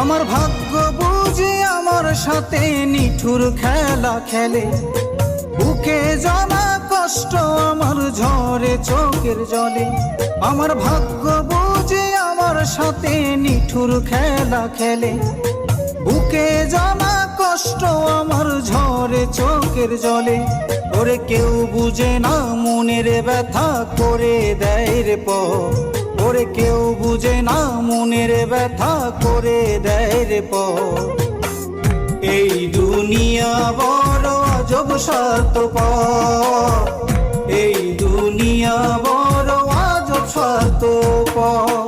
আমার ভাগ্য বুঝি আমার সাথে নিঠুর খেলা খেলে, বুকে জমা কষ্ট আমার ঝরে চোখের জলে। আমার ভাগ্য বুঝি আমার সাথে নিঠুর খেলা খেলে, বুকে জমা কষ্ট আমার ঝরে চোখের জলে। ওরে কেউ বুঝে না মনের ব্যথা করে দেয় রে পর, ওরে কেউ বুঝে না মনের ব্যথা করে দেয় রে পর। এই দুনিয়া বড় আজব স্বার্থপর, এই দুনিয়া বড় আজব স্বার্থপর।